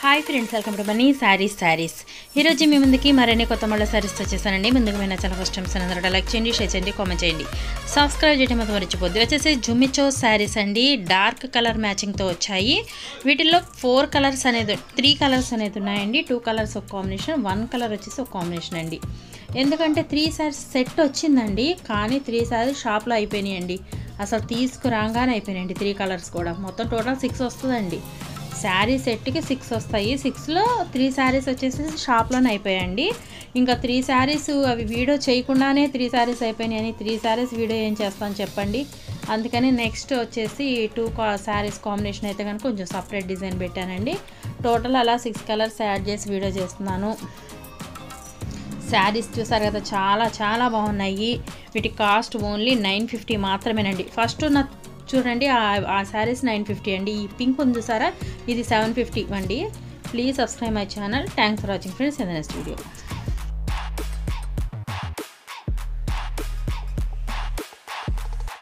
Hi friends, welcome to money saris. ఈరోజు మీ ముందుకి మరిన్ని కొత్త మళ్ళీ శారీస్ వచ్చేసానండి. ముందుకు పోయిన చాలా ఫస్ట్ టైమ్స్ అందరూ లైక్ చేయండి, షేర్ చేయండి, కామెంట్ చేయండి, సబ్స్క్రైబ్ చేయడం మాత్రం మర్చిపోద్దు. వచ్చేసి జుమిచో శారీస్ అండి. డార్క్ కలర్ మ్యాచింగ్తో వచ్చాయి. వీటిల్లో 3 కలర్స్ అనేది ఉన్నాయండి. 2 కలర్స్ ఒక కాంబినేషన్, 1 కలర్ వచ్చేసి ఒక కాంబినేషన్ అండి. ఎందుకంటే 3 శారీస్ సెట్ వచ్చిందండి, కానీ 3 శారీస్ షాప్లో అయిపోయినాయండి. అసలు తీసుకురాగానే అయిపోయినాయండి 3 కలర్స్ కూడా. మొత్తం టోటల్ 6 వస్తుందండి. శారీ సెట్కి 6 వస్తాయి. 6లో 3 శారీస్ వచ్చేసి షాప్లోనే అయిపోయాయండి. ఇంకా 3 శారీస్ అవి వీడియో చేయకుండానే 3 శారీస్ అయిపోయినాయని 3 శారీస్ వీడియో ఏం చేస్తాను చెప్పండి. అందుకని నెక్స్ట్ వచ్చేసి 2 శారీస్ కాంబినేషన్ అయితే కనుక కొంచెం సపరేట్ డిజైన్ పెట్టానండి. టోటల్ అలా 6 కలర్స్ యాడ్ చేసి వీడియో చేస్తున్నాను. శారీస్ చూసారు కదా, చాలా చాలా బాగున్నాయి. వీటి కాస్ట్ ఓన్లీ 950 మాత్రమేనండి. ఫస్ట్ ఉన్న చూడండి, ఆ శారీస్ 950 అండి. ఈ పింక్ ఉంది చూసారా, ఇది 750 అండి. Please subscribe my channel. Thanks for watching friends. In the next video.